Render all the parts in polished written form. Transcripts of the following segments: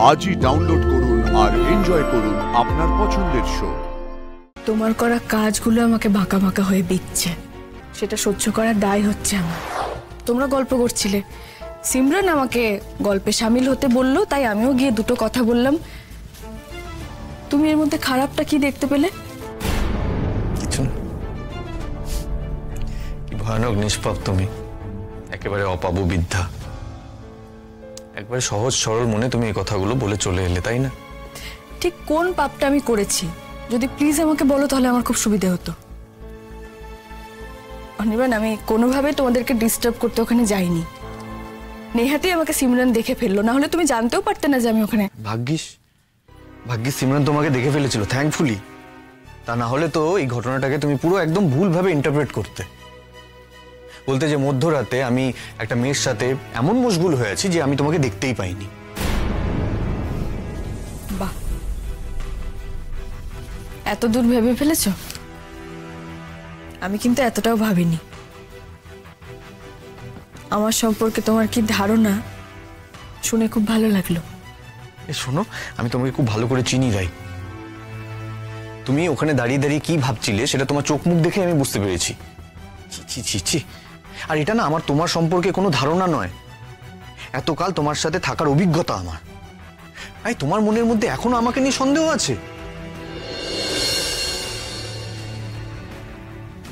আজই ডাউনলোড করুন আর এনজয় করুন আপনার পছন্দের শো। তোমার করা কাজগুলো আমাকে বাঁকা বাঁকা হয়ে বিচ্ছে, সেটা সহ্য করার দায় হচ্ছে আমার। তোমরা গল্প করছিলে, সিমরান আমাকে গল্পে সামিল হতে বললো, তাই আমিও গিয়ে দুটো কথা বললাম। তুমি এর মধ্যে খারাপটা কি দেখতে পেলে? কিছু না। কি ভয়ানক নিষ্পাপ তুমি, একেবারে অপাবু বিদ্যা। একবারে সহজ সরল মনে তুমি এই কথাগুলো বলে চলে এলে, তাই না? ঠিক কোন পাপটা আমি করেছি যদি প্লিজ আমাকে বলো, তাহলে আমার খুব সুবিধা হতো। অনির্বাণ, আমি কোনোভাবে তোমাদেরকে ডিস্টার্ব করতে ওখানে যাইনি। নেহাতেই আমাকে সিমরান দেখে ফেললো, না হলে তুমি জানতেও পারতে না যে আমি ওখানে। ভাগ্যিস সিমরান তোমাকে দেখে ফেলেছিল, থ্যাঙ্কফুলি। তা না হলে তো এই ঘটনাটাকে তুমি পুরো একদম ভুলভাবে ইন্টারপ্রেট করতে। বলতে যে মধ্যরাতে আমি একটা মেয়ের সাথে এমন মশগুল হয়ে আছি যে আমি তোমাকে দেখতেই পাইনি। বাহ, এত দূর ভেবে ফেলেছ? আমি কিন্তু এতটাও ভাবিনি। আমার সম্পর্কে তোমার কি ধারণা শুনে খুব ভালো লাগলো। শোনো, আমি তোমাকে খুব ভালো করে চিনি রাই। তুমি ওখানে দাঁড়িয়ে দাঁড়িয়ে কি ভাবছিলে সেটা তোমার চোখ মুখ দেখে আমি বুঝতে পেরেছি। ছি ছি ছি। আর এটা না আমার তোমার সম্পর্কে কোনো ধারণা নয়, এতকাল তোমার সাথে থাকার অভিজ্ঞতা আমার। তাই তোমার মনের মধ্যে এখনো আমাকে নিয়ে সন্দেহ আছে?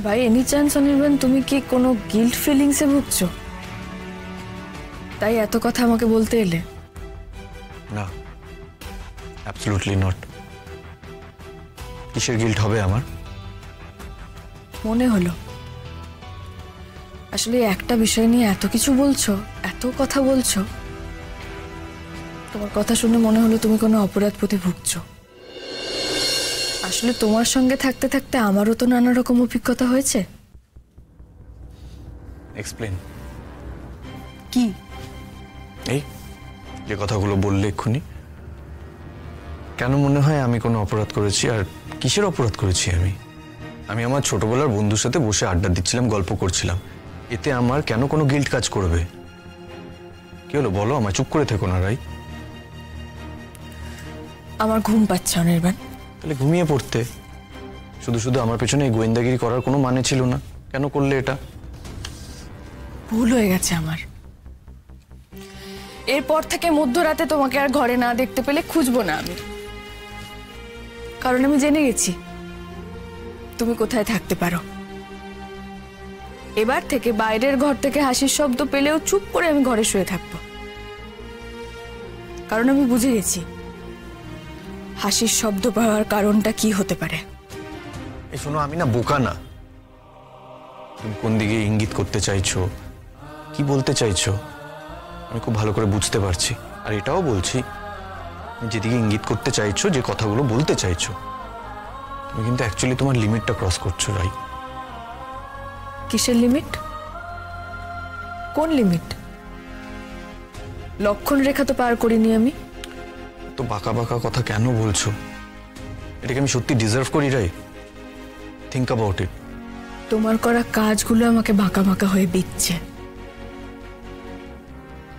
ভাই, এনি চান্স অনির্বাণ তুমি কি কোনো গিল্ট ফিলিংসে ভুগছো, তাই এত কথা আমাকে বলতে এলে? না, অ্যাবসলিউটলি নট। কিসের গিল্ট হবে আমার? মনে হলো আসলে একটা বিষয় নিয়ে এত কিছু বলছো, এত কথা বলছো, তোমার কথা শুনে মনে হলো তুমি কোনো অপরাধ প্রতি ভুগছো। আসলে তোমার সঙ্গে থাকতে থাকতে আমারও তো নানা রকম অভিজ্ঞতা হয়েছে। এক্সপ্লেন। কি? এই যে কথাগুলো বললে এক্ষুনি, কেন মনে হয় আমি কোনো অপরাধ করেছি? আর কিসের অপরাধ করেছি আমি আমার ছোটবেলার বন্ধুর সাথে বসে আড্ডা দিচ্ছিলাম, গল্প করছিলাম। এতে আমার কেন কোনো গিল্ট কাজ করবে? কি হলো বলো, আমায় চুপ করে থেকো না রাই। আমার ঘুম পাচ্ছে অনির্বাণ। তাহলে ঘুমিয়ে পড়তে। শুধু শুধু আমার পেছনে এই গোয়েন্দাগিরি করার কোনো মানে ছিল না। কেন করলে এটা? ভুল হয়ে গেছে আমার। এরপর থেকে মধ্যরাতে তোমাকে আর ঘরে না দেখতে পেলে খুঁজবো না আমি, কারণ আমি জেনে গেছি তুমি কোথায় থাকতে পারো। এবার থেকে বাইরের ঘর থেকে হাসির শব্দ পেলেও চুপ করে আমি ঘরে শুয়ে থাকবো, কারণ আমি বুঝে গেছি হাসির শব্দ পাওয়ার কারণটা কি হতে পারে। এই শোনো, আমি না বোকা না। তুমি কোন দিকে ইঙ্গিত করতে চাইছো, কি বলতে চাইছো, আমি খুব ভালো করে বুঝতে পারছি। আর এটাও বলছি, যেদিকে ইঙ্গিত করতে চাইছো, যে কথাগুলো বলতে চাইছো, তুমি কিন্তু অ্যাকচুয়ালি তোমার লিমিটটা ক্রস করছো রাই। কিসের লিমিট? কোন লিমিট? লক্ষণ রেখা তো পার করিনি আমি। তো বাঁকা বাঁকা কথা কেন বলছো? এটাকে আমি সত্যি ডিজার্ভ করি রাই? Think about it. তোমার করা কাজগুলো আমাকে বাঁকা বাঁকা হয়ে বিচ্ছে,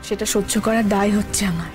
সেটা সহ্য করার দায় হচ্ছে আমার।